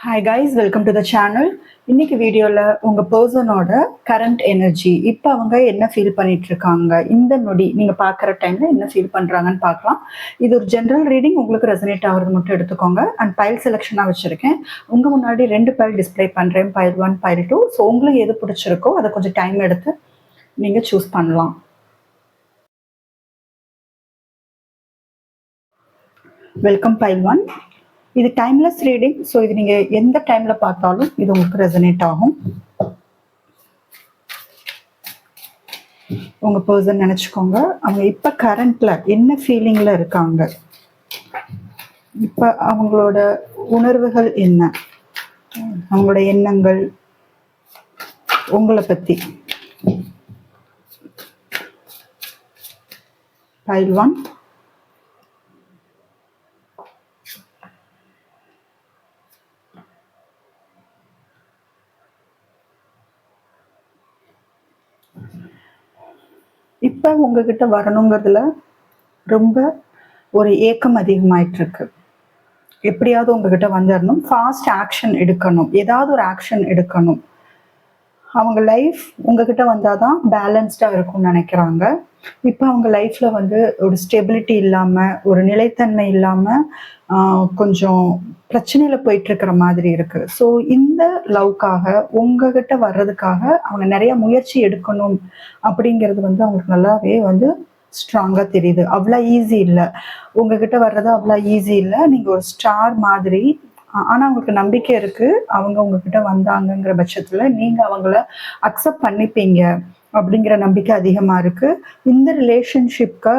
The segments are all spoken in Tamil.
Hi guys, welcome to the channel. இன்னைக்கு வீடியோவில் உங்கள் பர்சனோட கரண்ட் எனர்ஜி இப்போ அவங்க என்ன ஃபீல் பண்ணிட்டு இருக்காங்க, இந்த நொடி நீங்கள் பார்க்குற டைமில் என்ன ஃபீல் பண்ணுறாங்கன்னு பார்க்கலாம். இது ஒரு ஜென்ரல் ரீடிங், உங்களுக்கு ரெசனேட் ஆகிறது மட்டும் எடுத்துக்கோங்க. அண்ட் பைல் செலெக்ஷனாக வச்சுருக்கேன். உங்கள் முன்னாடி 2 பைல் டிஸ்பிளே பண்ணுறேன், பைல் 1 பைல் 2. ஸோ உங்களுக்கு எது பிடிச்சிருக்கோ அதை கொஞ்சம் டைம் எடுத்து நீங்கள் சூஸ் பண்ணலாம். Welcome file 1. இது டைம்லெஸ் ரீடிங். ஸோ இது நீங்கள் எந்த டைமில் பார்த்தாலும் இது உங்களுக்கு ரெசனேட் ஆகும். உங்கள் பர்சன் நினச்சிக்கோங்க, அவங்க இப்போ கரண்ட்டில் என்ன ஃபீலிங்கில் இருக்காங்க, இப்போ அவங்களோட உணர்வுகள் என்ன, அவங்களோட எண்ணங்கள் உங்களை பற்றி. பைல் 1. இப்போ உங்ககிட்ட வரணுங்கிறதுல ரொம்ப ஒரு ஏக்கம் அதிகமாயிட்டு இருக்கு. எப்படியாவது உங்ககிட்ட வந்துடணும், ஃபாஸ்ட் ஆக்ஷன் எடுக்கணும், ஏதாவது ஒரு ஆக்ஷன் எடுக்கணும். அவங்க லைஃப் உங்ககிட்ட வந்தாதான் பேலன்ஸ்டாக இருக்கும்னு நினைக்கிறாங்க. இப்போ அவங்க லைஃப்ல வந்து ஒரு ஸ்டெபிலிட்டி இல்லாமல், ஒரு நிலைத்தன்மை இல்லாமல் கொஞ்சம் பிரச்சனையில போயிட்டு இருக்கிற மாதிரி இருக்கு. ஸோ இந்த லவ்க்காக உங்ககிட்ட வர்றதுக்காக அவங்க நிறைய முயற்சி எடுக்கணும் அப்படிங்கிறது வந்து அவங்களுக்கு நல்லாவே வந்து ஸ்ட்ராங்காக தெரியுது. அவ்வளோ ஈஸி இல்லை, உங்ககிட்ட வர்றது அவ்வளோ ஈஸி இல்லை. நீங்கள் ஒரு ஸ்டார் மாதிரி. ஆனால் அவங்களுக்கு நம்பிக்கை இருக்கு, அவங்க உங்ககிட்ட வந்தாங்கங்கிற பட்சத்தில் நீங்கள் அவங்கள அக்செப்ட் பண்ணிப்பீங்க அப்படிங்கிற நம்பிக்கை அதிகமாக இருக்கு. இந்த ரிலேஷன்ஷிப்க்கு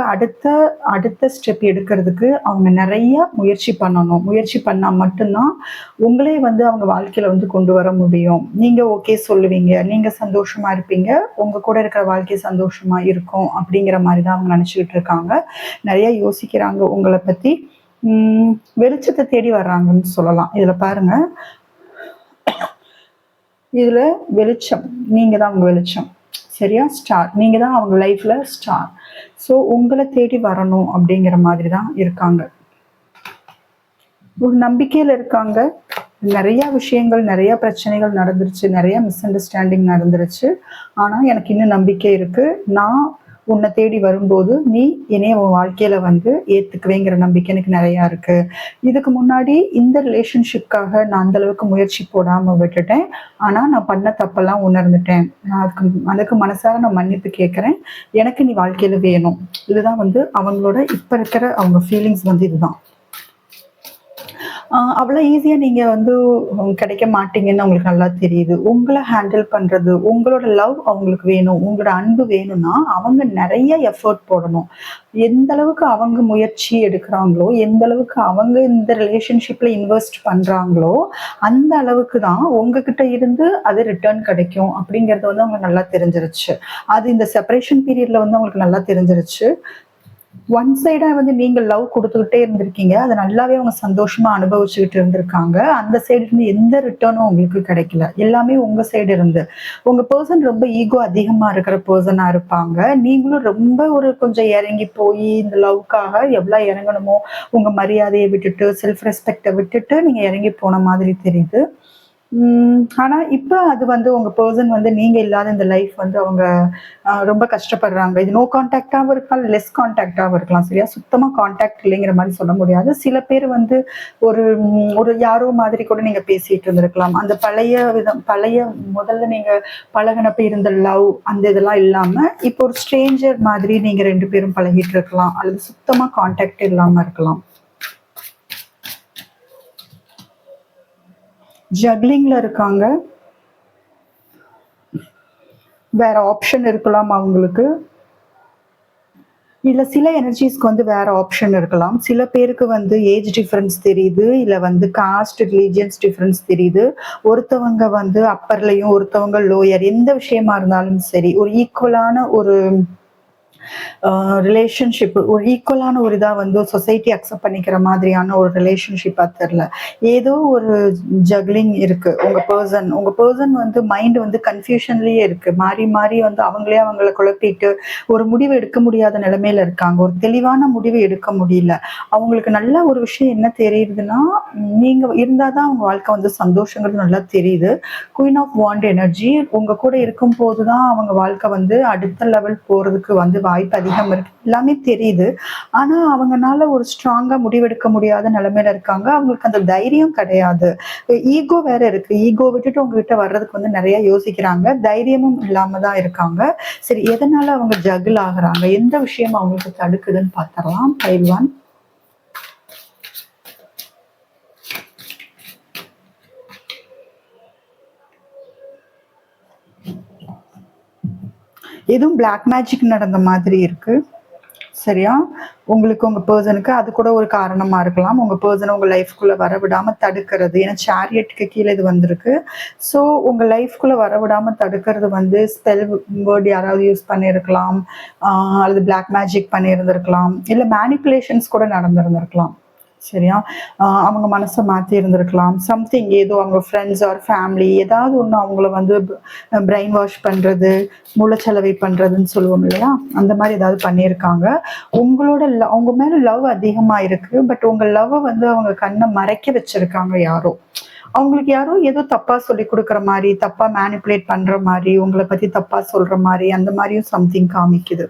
அடுத்த ஸ்டெப் எடுக்கிறதுக்கு அவங்க நிறைய முயற்சி பண்ணணும். முயற்சி பண்ணால் மட்டும்தான் உங்களே வந்து அவங்க வாழ்க்கையில் வந்து கொண்டு வர முடியும். நீங்கள் ஓகே சொல்லுவீங்க, நீங்கள் சந்தோஷமாக இருப்பீங்க, உங்கள் கூட இருக்கிற வாழ்க்கை சந்தோஷமாக இருக்கும் அப்படிங்கிற மாதிரி தான் அவங்க நினச்சிக்கிட்டு இருக்காங்க. நிறைய யோசிக்கிறாங்க உங்களை பற்றி. வெளிச்சத்தை தேடி வர்றாங்கன்னு சொல்லலாம். இதில் பாருங்க, இதில் வெளிச்சம், நீங்கள் தான் அவங்க வெளிச்சம், சரியா? ஸ்டார், நீங்கள் தான் அவங்க லைஃப்பில் ஸ்டார். ஸோ உங்களை தேடி வரணும் அப்படிங்கிற மாதிரி தான் இருக்காங்க. ஒரு நம்பிக்கையில் இருக்காங்க. நிறைய விஷயங்கள், நிறைய பிரச்சனைகள் நடந்துருச்சு, நிறைய மிஸ் அண்டர்ஸ்டாண்டிங் நடந்துருச்சு. ஆனால் எனக்கு இன்னும் நம்பிக்கை இருக்குது. நான் உன்னை தேடி வரும்போது நீ என்னைய உன் வாழ்க்கையில் வந்து ஏற்றுக்குவேங்கிற நம்பிக்கை எனக்கு நிறையா இருக்குது. இதுக்கு முன்னாடி இந்த ரிலேஷன்ஷிப்காக நான் அந்தளவுக்கு முயற்சி போடாமல் விட்டுட்டேன். ஆனால் நான் பண்ண தப்பெல்லாம் உணர்ந்துட்டேன். நான் அதுக்கு மனசார நான் மன்னிப்பு கேட்குறேன். எனக்கு நீ வாழ்க்கையில் வேணும். இதுதான் வந்து அவங்களோட இப்போ இருக்கிற அவங்க ஃபீலிங்ஸ் வந்து இதுதான். அவ்வளோ ஈஸியாக நீங்கள் வந்து கிடைக்க மாட்டீங்கன்னு அவங்களுக்கு நல்லா தெரியுது. உங்களை ஹேண்டில் பண்ணுறது, உங்களோட லவ் அவங்களுக்கு வேணும், உங்களோட அன்பு வேணும்னா அவங்க நிறைய எஃபர்ட் போடணும். எந்த அளவுக்கு அவங்க முயற்சி எடுக்கிறாங்களோ, எந்த அளவுக்கு அவங்க இந்த ரிலேஷன்ஷிப்பில் இன்வெஸ்ட் பண்ணுறாங்களோ, அந்த அளவுக்கு தான் உங்ககிட்ட இருந்து அது ரிட்டர்ன் கிடைக்கும் அப்படிங்கிறது வந்து அவங்க நல்லா தெரிஞ்சிருச்சு. அது இந்த செப்பரேஷன் பீரியடில் வந்து அவங்களுக்கு நல்லா தெரிஞ்சிருச்சு. ஒன் சைடா வந்து நீங்க லவ் கொடுத்துக்கிட்டே இருந்திருக்கீங்க, அதை நல்லாவே அவங்க சந்தோஷமா அனுபவிச்சுக்கிட்டு இருந்திருக்காங்க. அந்த சைடு இருந்து எந்த ரிட்டர்னும் உங்களுக்கு கிடைக்கல, எல்லாமே உங்க சைடு இருந்து. உங்க பர்சன் ரொம்ப ஈகோ அதிகமா இருக்கிற பர்சனா இருப்பாங்க. நீங்களும் ரொம்ப ஒரு கொஞ்சம் இறங்கி போய் இந்த லவ்க்காக எவ்வளவு இறங்கணுமோ உங்க மரியாதையை விட்டுட்டு, செல்ஃப் ரெஸ்பெக்டை விட்டுட்டு நீங்க இறங்கி போன மாதிரி தெரியுது. ஆனா இப்ப அது வந்து உங்க பர்சன் வந்து நீங்க இல்லாத இந்த லைஃப் வந்து அவங்க ரொம்ப கஷ்டப்படுறாங்க. இது நோ கான்டாக்டாவும் இருக்கலாம், லெஸ் கான்டாக்டாவும் இருக்கலாம், சரியா? சுத்தமா கான்டாக்ட் இல்லைங்கிற மாதிரி சொல்ல முடியாது. சில பேர் வந்து ஒரு ஒரு யாரோ மாதிரி கூட நீங்க பேசிட்டு இருந்திருக்கலாம். அந்த பழைய முதல்ல நீங்க பழகினப்ப இருந்த லவ் அந்த இதெல்லாம் இல்லாம இப்போ ஒரு ஸ்ட்ரேஞ்சர் மாதிரி நீங்க 2 பேரும் பழகிட்டு இருக்கலாம், அல்லது சுத்தமா கான்டாக்ட் இல்லாம இருக்கலாம். ஜக்லிங்ல இருக்காங்க. வேற ஆப்ஷன் இருக்கலாம் அவங்களுக்கு, இல்ல சில எனர்ஜிஸ்க்கு வந்து வேற ஆப்ஷன் இருக்கலாம். சில பேருக்கு வந்து ஏஜ் டிஃபரன்ஸ் தெரியுது, இல்ல வந்து காஸ்ட் ரிலீஜியன்ஸ் டிஃபரன்ஸ் தெரியுது. ஒருத்தவங்க வந்து அப்பர்லையும் ஒருத்தவங்க லோயர், எந்த விஷயமா இருந்தாலும் சரி ஒரு ஈக்குவலான ஒரு ரிலேஷன்ஷிப் ஒரு ஈக்குவலான ஒரு இதா வந்து சொசைட்டி அக்செப்ட் பண்ணிக்கிற மாதிரியான ஒரு ரிலேஷன்ஷிப்பா தெரியல. ஏதோ ஒரு ஜக்லிங் இருக்கு. உங்க பர்சன் வந்து மைண்ட் வந்து கன்ஃபியூஷன்லயே இருக்கு. மாறி மாறி வந்து அவங்களே அவங்கள குழப்பிட்டு ஒரு முடிவு எடுக்க முடியாத நிலைமையில இருக்காங்க. ஒரு தெளிவான முடிவு எடுக்க முடியல. அவங்களுக்கு நல்ல ஒரு விஷயம் என்ன தெரியுதுன்னா, நீங்க இருந்தா தான் அவங்க வாழ்க்கை வந்து சந்தோஷங்கிறது நல்லா தெரியுது. குயின் ஆஃப் வாண்ட் எனர்ஜி உங்க கூட இருக்கும்போது தான் அவங்க வாழ்க்கை வந்து அடுத்த லெவல் போறதுக்கு வந்து வாய்ப்பு அதிகம் இருக்கு. எல்லாமே தெரியுது. ஆனா அவங்கனால ஒரு ஸ்ட்ராங்கா முடிவெடுக்க முடியாத நிலைமையில இருக்காங்க. அவங்களுக்கு அந்த தைரியம் கிடையாது. ஈகோ வேற இருக்கு. ஈகோ விட்டுட்டு உங்ககிட்ட வர்றதுக்கு வந்து நிறைய யோசிக்கிறாங்க. தைரியமும் இல்லாம தான் இருக்காங்க. சரி, எதனால அவங்க ஜகிள் ஆகுறாங்க? எந்த விஷயம் அவங்களுக்கு தடுக்குதுன்னு பார்த்தரலாம். பைல்வான். எதுவும் பிளாக் மேஜிக் நடந்த மாதிரி இருக்கு. சரியா? உங்களுக்கு உங்க பெர்சனுக்கு அது கூட ஒரு காரணமா இருக்கலாம். உங்க பெர்சன உங்க லைஃப்குள்ள வரவிடாம தடுக்கிறது. ஏன்னா சேரியட்க்கு கீழ இது வந்திருக்கு. ஸோ உங்க லைஃப்குள்ள வரவிடாம தடுக்கிறது வந்து ஸ்பெல் வேர்ட் யாராவது யூஸ் பண்ணியிருக்கலாம். அல்லது பிளாக் மேஜிக் பண்ணியிருந்திருக்கலாம். இல்ல மேனிப்புலேஷன்ஸ் கூட நடந்திருந்திருக்கலாம். சரியா? அவங்க மனச மாத்தி இருந்திருக்கலாம். சம்திங் ஏதோ அவங்க ஃப்ரெண்ட்ஸ் ஆர் ஃபேமிலி ஏதாவது ஒண்ணு அவங்கள வந்து பிரெயின் வாஷ் பண்றது, மூளைச்சலவை பண்றதுன்னு சொல்லுவோம் இல்லையா? அந்த மாரி ஏதாவது பண்ணியிருக்காங்க. உங்களோட அவங்க மேல லவ் அதிகமா இருக்கு. பட் உங்க லவ்வ வந்து அவங்க கண்ண மறைக்க வச்சிருக்காங்க யாரோ. அவங்களுக்கு யாரோ ஏதோ தப்பா சொல்லிக் குடுக்குற மாரி, தப்பா மேனிப்புலேட் பண்ற மாரி, உங்கள பத்தி தப்பா சொல்ற மாரி, அந்த மாரியும் சம்திங் காமிக்குது.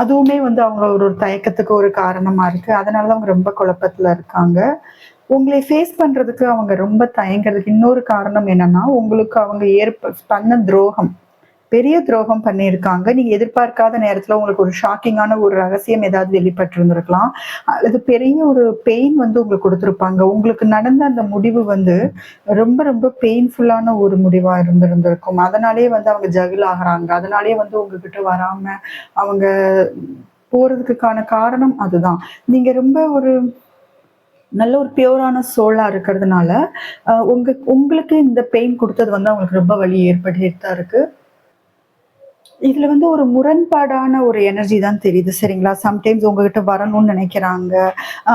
அதுவுமே வந்து அவங்க ஒரு ஒரு தயக்கத்துக்கு ஒரு காரணமா இருக்கு. அதனால தான் அவங்க ரொம்ப குழப்பத்துல இருக்காங்க. உங்களை ஃபேஸ் பண்றதுக்கு அவங்க ரொம்ப தயங்குறதுக்கு இன்னொரு காரணம் என்னன்னா, உங்களுக்கு அவங்க பண்ண துரோகம். பெரிய துரோகம் பண்ணியிருக்காங்க. நீங்க எதிர்பார்க்காத நேரத்துல உங்களுக்கு ஒரு ஷாக்கிங்கான ஒரு ரகசியம் ஏதாவது வெளிப்பட்டிருந்திருக்கலாம். அல்லது பெரிய ஒரு பெயின் வந்து உங்களுக்கு குடுத்திருப்பாங்க. உங்களுக்கு நடந்த அந்த முடிவு வந்து ரொம்ப ரொம்ப பெயின்ஃபுல்லான ஒரு முடிவா இருந்திருந்திருக்கும். அதனாலேயே வந்து அவங்க ஜகிள் ஆகுறாங்க. அதனாலேயே வந்து உங்ககிட்ட வராம அவங்க போறதுக்கான காரணம் அதுதான். நீங்க ரொம்ப ஒரு நல்ல ஒரு பியூரான சோலா இருக்கிறதுனால, உங்களுக்கு இந்த பெயின் குடுத்தது வந்து அவங்களுக்கு ரொம்ப வலி ஏற்படுத்திட்டு தான் இருக்கு. இதுல வந்து ஒரு முரண்பாடான ஒரு எனர்ஜி தான் தெரியுது. சரிங்களா? சம்டைம்ஸ் உங்ககிட்ட வரணும்னு நினைக்கிறாங்க.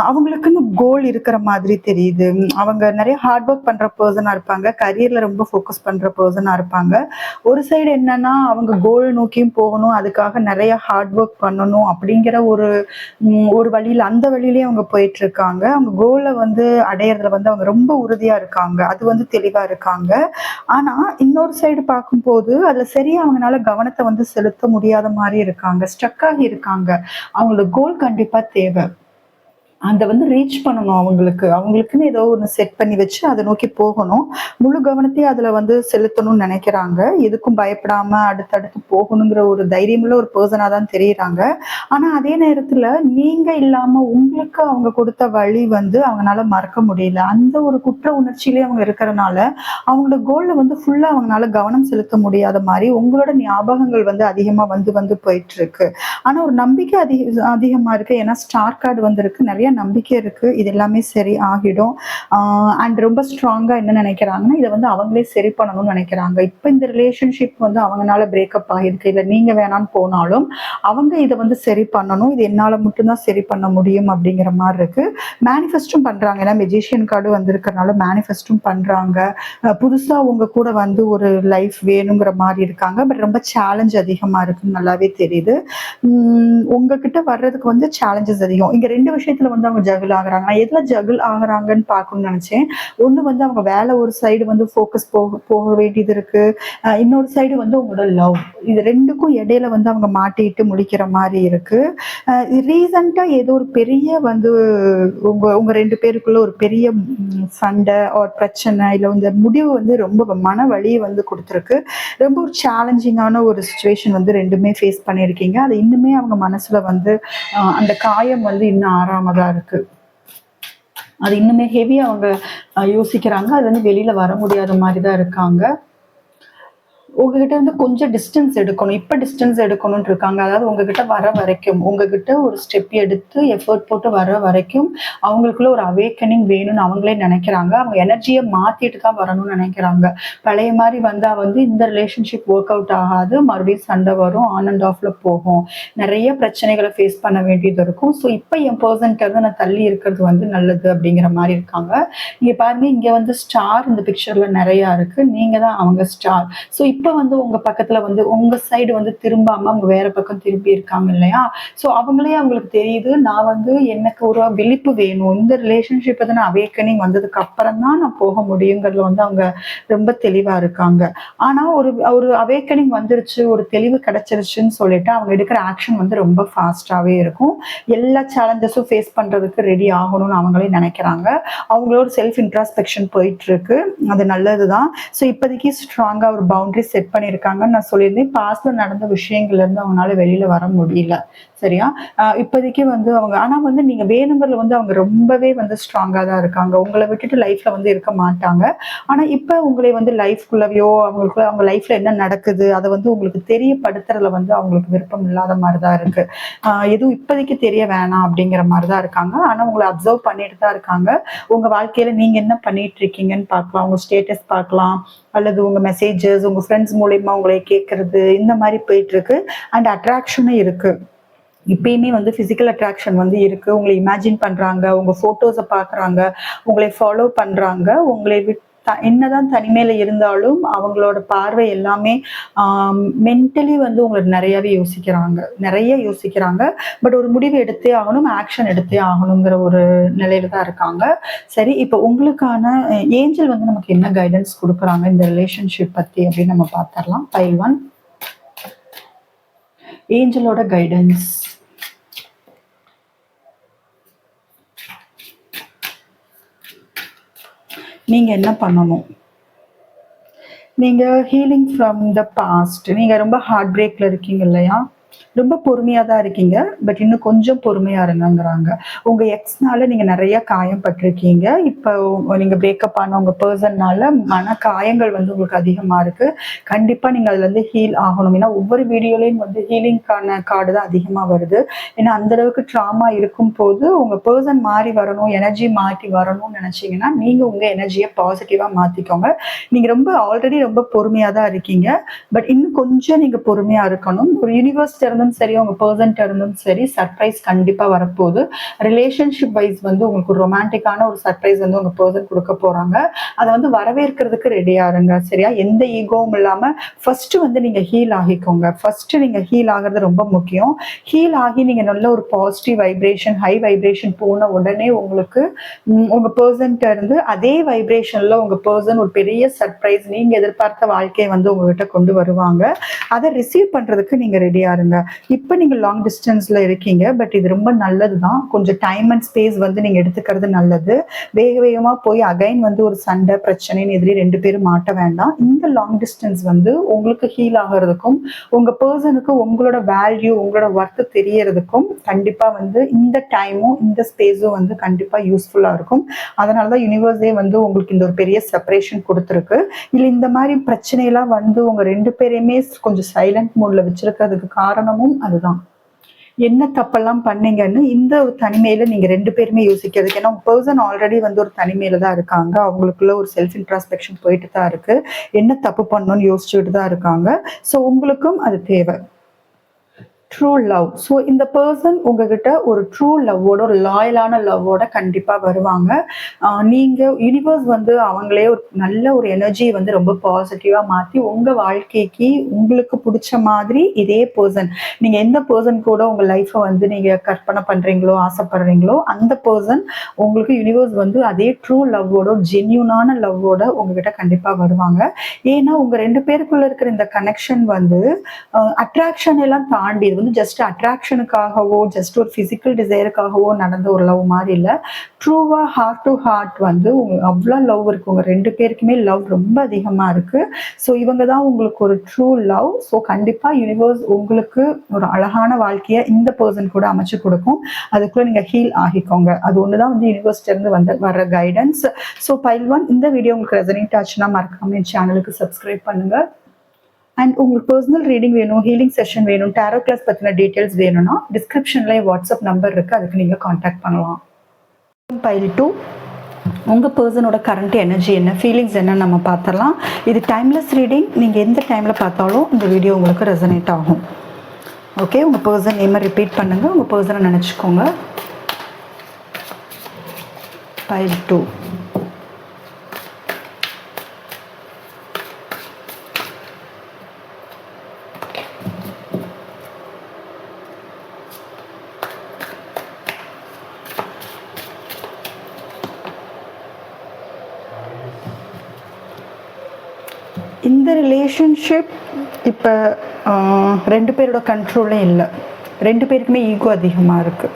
அவங்களுக்குன்னு கோல் இருக்கிற மாதிரி தெரியுது. அவங்க நெறைய ஹார்ட் ஒர்க் பண்ற பெர்சனா இருப்பாங்க. கரியர்ல ரொம்ப ஃபோக்கஸ் பண்ற பெர்சனா இருப்பாங்க. ஒரு சைடு என்னன்னா, அவங்க கோல் நோக்கியும் போகணும். அதுக்காக நெறைய ஹார்ட் ஒர்க் பண்ணணும் அப்படிங்கிற ஒரு வழியில அந்த வழியிலேயே அவங்க போயிட்டுருக்காங்க. அவங்க கோல வந்து அடையறதுல வந்து அவங்க ரொம்ப உறுதியா இருக்காங்க. அது வந்து தெளிவா இருக்காங்க. ஆனா, இன்னொரு சைடு பார்க்கும்போது, அதுல சரியா அவங்கனால கவனத்த வந்து செலுத்த முடியாத மாரி இருக்காங்க. ஸ்ட்ரக் ஆகி இருக்காங்க. அவங்களோட கோல் கண்டிப்பா தேவ. அத வந்து ரீச் பண்ணணும் அவங்களுக்கு. அவங்களுக்குன்னு ஏதோ ஒண்ணு செட் பண்ணி வச்சு அத நோக்கி போகணும். முழு கவனத்தையும் அதுல வந்து செலுத்தணும்னு நெனைக்கிறாங்க. எதுக்கும் பயப்படாம அடுத்தடுத்து போகணுங்கிற ஒரு தைரியமுள்ள ஒரு பெர்சனா தான் தெரியிறாங்க. ஆனா அதே நேரத்துல நீங்க இல்லாம உங்களுக்கு அவங்க குடுத்த வழி வந்து அவங்கனால மறக்க முடியல. அந்த ஒரு குற்ற உணர்ச்சியிலேயே அவங்க இருக்கறனால, அவங்களோட கோல்ல வந்து ஃபுல்லா அவங்கனால கவனம் செலுத்த முடியாத மாரி, உங்களோட ஞாபகங்கள் வந்து அதிகமா வந்து வந்து போயிட்டுருக்கு. ஆனா ஒரு நம்பிக்கை அதிகமா இருக்கு. ஏன்னா ஸ்டார் கார்டு வந்திருக்கு. நெறைய நம்பிக்கை இருக்கு. இது எல்லாமே சரி ஆகிடும். அண்ட் ரொம்ப ஸ்ட்ராங்கா என்ன நெனைக்கிறாங்கன்னா, இத வந்து அவங்களே சரி பண்ணணும்னு நெனைக்கிறாங்க. இப்ப இந்த ரிலேஷன்ஷிப் வந்து அவங்கனால பிரேக்கப் ஆகிருக்கு. இல்ல நீங்க வேணான்னு போனாலும், அவங்க இத வந்து சரி பண்ணணும். இது என்னால மட்டும் தான் சரி பண்ண முடியும் அப்படிங்கிற மாரி இருக்கு. மேனிஃபெஸ்டும் பண்றாங்க. ஏன்னா மெஜிஷியன் கார்டு வந்திருக்கனால மேனிஃபெஸ்டும் பண்றாங்க. புதுசா உங்க கூட வந்து ஒரு லைஃப் வேணுங்கிற மாரி இருக்காங்க. பட் ரொம்ப சேலஞ்ச் அதிகமா இருக்குன்னு நல்லாவே தெரியுது. உங்ககிட்ட வர்றதுக்கு வந்து சேலஞ்சஸ் அதிகம். இங்க 2 விஷயத்துல வந்து அவங்க ஜகிள் ஆகுறாங்க. நான் எதுல ஜகிள் ஆகுறாங்கன்னு பார்க்கணும்னு நெனச்சேன். ஒண்ணு வந்து அவங்க வேலை ஒரு சைடு வந்து ஃபோக்கஸ் போக போக வேண்டியது இருக்கு. இன்னொரு சைடு வந்து உங்களோட லவ். இது 2க்கும் இடையில வந்து அவங்க மாட்டிட்டு முழிக்கிற மாரி இருக்கு. ரீசென்ட்டா ஏதோ ஒரு பெரிய வந்து உங்க உங்க 2 பேருக்குள்ள ஒரு பெரிய சண்டை ஆர் பிரச்சனை, இல்ல இந்த முடிவு வந்து ரொம்ப மன வலிய வந்து குடுத்துருக்கு. ரொம்ப ஒரு சேலஞ்சிங்கான ஒரு சிச்சுவேஷன் வந்து 2மே ஃபேஸ் பண்ணியிருக்கீங்க. அது இன்னுமே அவங்க மனசுல வந்து அந்த காயம் வந்து இன்னும் ஆறாம தான் இருக்கு. அது இன்னுமே ஹெவியா அவங்க யோசிக்கிறாங்க. அதுலருந்து வெளியில வர முடியாத மாரி தான் இருக்காங்க. உங்ககிட்ட இருந்து கொஞ்சம் டிஸ்டன்ஸ் எடுக்கணும். இப்ப டிஸ்டன்ஸ் எடுக்கணும்னு இருக்காங்க. அதாவது உங்ககிட்ட வர வரைக்கும், உங்ககிட்ட ஒரு ஸ்டெப் எடுத்து எஃபோர்ட் போட்டு வர வரைக்கும், அவங்களுக்குள்ள ஒரு அவேக்கனிங் வேணும்னு அவங்களே நெனைக்கிறாங்க. அவங்க எனர்ஜிய மாத்திட்டு தான் வரணும்னு நெனைக்கிறாங்க. பழைய மாரி வந்தா வந்து இந்த ரிலேஷன்ஷிப் வொர்க் அவுட் ஆகாது. மறுபடியும் சண்டை வரும். ஆன் அண்ட் ஆஃப்ல போகும். நெறைய பிரச்சனைகள ஃபேஸ் பண்ண வேண்டியது இருக்கும். ஸோ இப்ப என் பெர்சன்ட்ட இருந்து நான் தள்ளி இருக்கிறது வந்து நல்லது அப்படிங்கிற மாரி இருக்காங்க. இங்க பாருங்க, இங்க வந்து ஸ்டார் இந்த பிக்சர்ல நெறையா இருக்கு. நீங்க தான் அவங்க ஸ்டார். ஸோ இப்ப வந்து உங்க பக்கத்துல வந்து உங்க சைடு வந்து திரும்பாம அவங்க வேற பக்கம் திரும்பி இருக்காங்க இல்லையா? ஸோ அவங்களுக்கு தெரியுது, நான் வந்து எனக்கு ஒரு விழிப்பு வேணும். இந்த ரிலேஷன்ஷிப் வந்து நான் அவேக்கனிங் வந்ததுக்கு அப்புறம் தான் நான் போக முடியுங்கிறதுல வந்து அவங்க ரொம்ப தெளிவா இருக்காங்க. ஆனா ஒரு ஒரு அவேக்கனிங் வந்துருச்சு, ஒரு தெளிவு கிடைச்சிருச்சுன்னு சொல்லிட்டு அவங்க எடுக்கிற ஆக்ஷன் வந்து ரொம்ப ஃபாஸ்ட்டாவே இருக்கும். எல்லா சேலஞ்சஸும் ஃபேஸ் பண்றதுக்கு ரெடி ஆகணும்னு அவங்களே நினைக்கிறாங்க. அவங்களோட செல்ஃப் இன்ட்ராஸ்பெக்ஷன் போயிட்டு இருக்கு. அது நல்லதுதான். ஸோ இப்போதைக்கு ஸ்ட்ராங்கா ஒரு பவுண்டரி செட் பண்ணியிருக்காங்கன்னு நான் சொல்லியிருந்தேன். பாஸ்ட்ல நடந்த விஷயங்கள்ல இருந்து அவங்களால வெளியில வர முடியல. சரியா? இப்போதைக்கு வந்து அவங்க ஆனா வந்து நீங்க வேணுங்கிறதுல வந்து அவங்க ரொம்பவே வந்து ஸ்ட்ராங்கா தான் இருக்காங்க. உங்கள விட்டுட்டு லைஃப்ல வந்து இருக்க மாட்டாங்க. ஆனா இப்ப உங்களை வந்து லைஃப்குள்ளயோ அவங்களுக்குள்ள அவங்க லைஃப்ல என்ன நடக்குது அத வந்து உங்களுக்கு தெரியப்படுத்துறதுல வந்து அவங்களுக்கு விருப்பம் இல்லாத மாரி தான் இருக்கு. எதுவும் இப்போதைக்கு தெரிய வேணாம் அப்படிங்கிற மாரி தான் இருக்காங்க. ஆனா உங்கள அப்சர்வ் பண்ணிட்டு தான் இருக்காங்க. உங்க வாழ்க்கையில நீங்க என்ன பண்ணிட்டு இருக்கீங்கன்னு பார்க்கலாம். உங்க ஸ்டேட்டஸ் பார்க்கலாம். அல்லது உங்க மெசேஜஸ், உங்க ஃப்ரெண்ட்ஸ் மூலியமா உங்களை கேட்கறது, இந்த மாரி போயிட்டு இருக்கு. அண்ட் அட்ராக்ஷனும் இருக்கு. இப்பயுமே வந்து பிசிக்கல் அட்ராக்ஷன் வந்து இருக்கு. உங்களை இமேஜின் பண்றாங்க, உங்க போட்டோஸ பாக்குறாங்க, உங்களை ஃபாலோ பண்றாங்க. உங்களை என்னதான் தனிமையில இருந்தாலும் அவங்களோட பார்வை எல்லாமே மென்டலி வந்து உங்களை நிறைய யோசிக்கிறாங்க. பட் ஒரு முடிவு எடுத்தே ஆகணும், ஆக்ஷன் எடுத்தே ஆகணுங்கிற ஒரு நிலையில தான் இருக்காங்க. சரி, இப்போ உங்களுக்கான ஏஞ்சல் வந்து நமக்கு என்ன கைடன்ஸ் கொடுக்குறாங்க இந்த ரிலேஷன்ஷிப் பத்தி அப்படின்னு நம்ம பார்த்துடலாம். ஃபைல் 1, ஏஞ்சலோட கைடன்ஸ். நீங்க என்ன பண்ணணும்? நீங்க ஹீலிங் ஃப்ரம் த பாஸ்ட். நீங்க ரொம்ப ஹார்ட் பிரேக்ல இருக்கீங்க இல்லையா? ரொம்ப பொறுமையா தான் இருக்கீங்க. பட் இன்னும் கொஞ்சம் பொறுமையா இருங்கங்கிறாங்க. உங்க எக்ஸ்னால நீங்க நிறைய காயம் பட்டிருக்கீங்க. இப்போ நீங்க பிரேக்கப் ஆன உங்க பர்சன்னால மன காயங்கள் வந்து உங்களுக்கு அதிகமா இருக்கு. கண்டிப்பா நீங்க அதுல இருந்து ஹீல் ஆகணும். ஏன்னா ஒவ்வொரு வீடியோலையும் வந்து ஹீலிங்கான கார்டு தான் அதிகமா வருது. ஏன்னா அந்த அளவுக்கு ட்ராமா இருக்கும் போது உங்க பர்சன் மாறி வரணும், எனர்ஜி மாற்றி வரணும்னு நினைச்சீங்கன்னா நீங்க உங்க எனர்ஜியை பாசிட்டிவா மாத்திக்கோங்க. நீங்க ஆல்ரெடி ரொம்ப பொறுமையா தான் இருக்கீங்க. பட் இன்னும் கொஞ்சம் நீங்க பொறுமையா இருக்கணும். ஒரு யூனிவர்ஸ் இருந்தும் சரி, உங்க பர்சன் இருந்தும் சரி, சர்ப்ரைஸ் கண்டிப்பா வரப்போகுது. ரிலேஷன்ஷிப் வைஸ் வந்து உங்களுக்கு ஒரு ரொமான்டிக்கான ஒரு சர்ப்ரைஸ் வந்து உங்க பர்சன் கொடுக்க போறாங்க. அதை வந்து வரவேற்கிறதுக்கு ரெடியா இருங்க. சரியா? எந்த ஈகோவும் இல்லாம ஃபர்ஸ்ட் வந்து நீங்க ஹீல் ஆகிக்கோங்க. ஃபர்ஸ்ட் நீங்க ஹீல் ஆகிறது ரொம்ப முக்கியம். ஹீல் ஆகி நீங்க நல்ல ஒரு பாசிட்டிவ் வைப்ரேஷன், ஹை வைப்ரேஷன் போன உடனே உங்களுக்கு உங்க பர்சன்ட்ட இருந்து அதே வைப்ரேஷன்ல உங்க பர்சன் ஒரு பெரிய சர்ப்ரைஸ், நீங்க எதிர்பார்த்த வாழ்க்கையை வந்து உங்ககிட்ட கொண்டு வருவாங்க. அதை ரிசீவ் பண்றதுக்கு நீங்க ரெடியா இருங்க. இப்போ நீங்க லாங் டிஸ்டன்ஸ்ல இருக்கீங்க. பட் இது ரொம்ப நல்லதுதான். கொஞ்சம் டைம் அண்ட் ஸ்பேஸ் வந்து நீங்க எடுத்துக்கிறது நல்லது. வேக வேகமா போய் அகைன் வந்து ஒரு சண்டை பிரச்சனைன்னு எதிரே 2 பேரும் மாட்ட வேண்டாம். இந்த லாங் டிஸ்டன்ஸ் வந்து உங்களுக்கு ஹீல் ஆகிறதுக்கும் உங்க பர்சனுக்கு உங்களோட வேல்யூ, உங்களோட ஒர்த் தெரியறதுக்கும் கண்டிப்பா வந்து இந்த டைமும் இந்த ஸ்பேஸும் வந்து கண்டிப்பா யூஸ்ஃபுல்லா இருக்கும். அதனாலதான் யூனிவர்ஸே வந்து உங்களுக்கு இந்த ஒரு பெரிய செப்பரேஷன் கொடுத்துருக்கு. இல்ல இந்த மாதிரி பிரச்சனையெல்லாம் வந்து உங்க 2 பேரையுமே கொஞ்சம் சைலண்ட் மோட்ல வச்சிருக்கிறதுக்கு காரணமும் அதுதான். என்ன தப்பெல்லாம் பண்ணீங்கன்னு இந்த தனிமையில நீங்க 2 பேருமே யோசிக்கிறதுக்கு. ஏன்னா உங்க பர்சன் ஆல்ரெடி வந்து ஒரு தனிமையில தான் இருக்காங்க. அவங்களுக்குள்ள ஒரு செல்ஃப் இன்ட்ராஸ்பெக்ஷன் போயிட்டு தான் இருக்கு. என்ன தப்பு பண்ணணும்னு யோசிச்சுட்டு தான் இருக்காங்க. ஸோ உங்களுக்கும் அது தேவை. True love. ஸோ இந்த பர்சன் உங்ககிட்ட ஒரு ட்ரூ லவ்வோட, ஒரு லாயலான லவ்வோட கண்டிப்பா வருவாங்க. நீங்க யூனிவர்ஸ் வந்து அவங்களே ஒரு நல்ல ஒரு எனர்ஜி வந்து ரொம்ப பாசிட்டிவா மாத்தி உங்க வாழ்க்கைக்கு உங்களுக்கு பிடிச்ச மாதிரி இதே பர்சன், நீங்க எந்த பர்சன் கூட உங்க லைஃப்பை வந்து நீங்க கற்பனை பண்றீங்களோ, ஆசைப்படுறீங்களோ அந்த பர்சன் உங்களுக்கு யூனிவர்ஸ் வந்து அதே ட்ரூ லவ்வோட, ஜென்யூனான லவ்வோட உங்ககிட்ட கண்டிப்பா வருவாங்க. ஏன்னா உங்க 2 பேருக்குள்ள இருக்கிற இந்த கனெக்ஷன் வந்து அட்ராக்ஷன் எல்லாம் தாண்டி இது வந்து ஜஸ்ட் அட்ராக்ஷனுக்காகவோ, ஜஸ்ட் ஒரு பிசிக்கல் டிசைருக்காகவோ நடந்த ஒரு லவ் மாதிரி இல்லை. ட்ரூவா ஹார்ட் டு ஹார்ட் வந்து அவ்வளோ லவ் இருக்கு. உங்க 2 பேருக்குமே லவ் ரொம்ப அதிகமா இருக்கு. ஸோ இவங்க தான் உங்களுக்கு ஒரு ட்ரூ லவ். ஸோ கண்டிப்பா யூனிவர்ஸ் உங்களுக்கு ஒரு அழகான வாழ்க்கையை இந்த பர்சன் கூட அமைச்சு கொடுக்கும். அதுக்குள்ள நீங்க ஹீல் ஆகிக்கோங்க. அது ஒண்ணுதான் வந்து யூனிவர்ஸ்ல இருந்து வர்ற கைடன்ஸ். ஸோ பைல் 1 இந்த வீடியோ உங்களுக்கு ரெசனேட் ஆச்சுன்னா மறக்காம என் சேனலுக்கு சப்ஸ்கிரைப் பண்ணுங்க. அண்ட் உங்களுக்கு பர்சனல் ரீடிங் வேணும், ஹீலிங் செஷன் வேணும், டேரோ கிளாஸ் பற்றின டீட்டெயில்ஸ் வேணும்னா டிஸ்கிரிப்ஷனில் வாட்ஸ்அப் நம்பர் இருக்குது, அதுக்கு நீங்கள் காண்டாக்ட் பண்ணலாம். பைல் 2 உங்கள் பர்சனோட கரண்ட் எனர்ஜி என்ன, ஃபீலிங்ஸ் என்ன நம்ம பார்த்துடலாம். இது டைம்லெஸ் ரீடிங், நீங்கள் எந்த டைமில் பார்த்தாலும் இந்த வீடியோ உங்களுக்கு ரெசனேட் ஆகும். ஓகே, உங்கள் பர்சன் நேமை ரிப்பீட் பண்ணுங்கள், உங்கள் பர்சனை நினச்சிக்கோங்க. பைல் 2. இந்த ரிலேஷன்ஷிப் இப்போ 2 பேரோட கண்ட்ரோலே இல்லை, 2 பேருக்குமே ஈகோ அதிகமாக இருக்குது.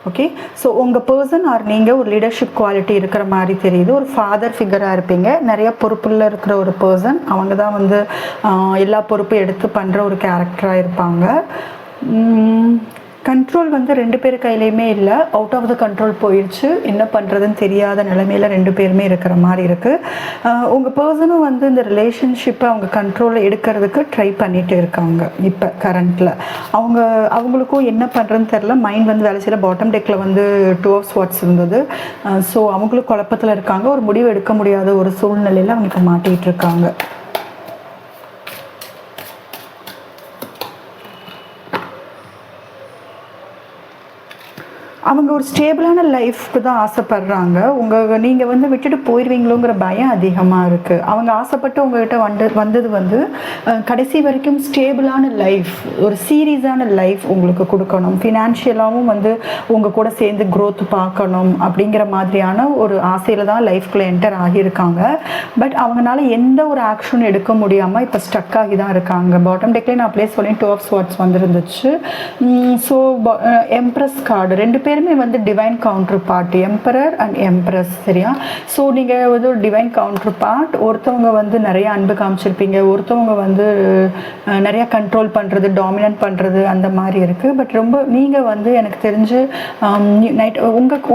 ஓகே, ஸோ உங்கள் பர்சன் ஆர் நீங்கள் ஒரு லீடர்ஷிப் குவாலிட்டி இருக்கிற மாதிரி தெரியுது. ஒரு ஃபாதர் ஃபிகராக இருப்பீங்க, நிறையா பொறுப்புள்ள இருக்கிற ஒரு பர்சன். அவங்க தான் வந்து எல்லா பொறுப்பும் எடுத்து பண்ணுற ஒரு கேரக்டராக இருப்பாங்க. கண்ட்ரோல் வந்து 2 பேர் கையிலையுமே இல்லை, அவுட் ஆஃப் த கண்ட்ரோல் போயிடுச்சு. என்ன பண்ணுறதுன்னு தெரியாத நிலைமையில் 2 பேருமே இருக்கிற மாதிரி இருக்குது. உங்கள் பர்சனும் வந்து இந்த ரிலேஷன்ஷிப்பை அவங்க கண்ட்ரோலில் எடுக்கிறதுக்கு ட்ரை பண்ணிகிட்டு இருக்காங்க. இப்போ கரண்ட்டில் அவங்களுக்கும் என்ன பண்ணுறதுன்னு தெரில, மைண்ட் வந்து வேலை செய்யல. பாட்டம் டெக்கில் வந்து 2 ஆஃப் ஸ்வாட்ஸ் இருந்தது. ஸோ அவங்களும் குழப்பத்தில் இருக்காங்க, ஒரு முடிவு எடுக்க முடியாத ஒரு சூழ்நிலையில் அவங்க இப்போ மாட்டிகிட்டு இருக்காங்க. அவங்க ஒரு ஸ்டேபிளான லைஃப்க்கு தான் ஆசைப்படுறாங்க. நீங்கள் வந்து விட்டுட்டு போயிடுவீங்களோங்கிற பயம் அதிகமாக இருக்குது. அவங்க ஆசைப்பட்டு உங்கள்கிட்ட வந்தது வந்து கடைசி வரைக்கும் ஸ்டேபிளான லைஃப், ஒரு சீரியஸான லைஃப் உங்களுக்கு கொடுக்கணும், ஃபினான்ஷியலாகவும் வந்து உங்கள் கூட சேர்ந்து க்ரோத் பார்க்கணும் அப்படிங்கிற மாதிரியான ஒரு ஆசையில் தான் லைஃப்குள்ளே என்டர் ஆகியிருக்காங்க. பட் அவங்களால எந்த ஒரு ஆக்ஷனும் எடுக்க முடியாமல் இப்போ ஸ்டக் ஆகி தான் இருக்காங்க. பாட்டம் டெக்லேயே நான் ப்ளேஸ் பண்ணி 2 ஆஃப் ஸ்வாட்ஸ் வந்துருந்துச்சு. ஸோ எம்ப்ரஸ் கார்டு 2 பேருமே வந்து divine counterpart, emperor and empress. சரியா? ஸோ நீங்கள் வந்து ஒரு டிவைன் கவுண்டர் பார்ட். ஒருத்தவங்க வந்து நிறைய அன்பு காமிச்சிருப்பீங்க, ஒருத்தவங்க வந்து நிறையா கண்ட்ரோல் பண்ணுறது, டாமினன்ட் பண்ணுறது அந்த மாதிரி இருக்குது. பட் ரொம்ப நீங்கள் வந்து எனக்கு தெரிஞ்சு நைட்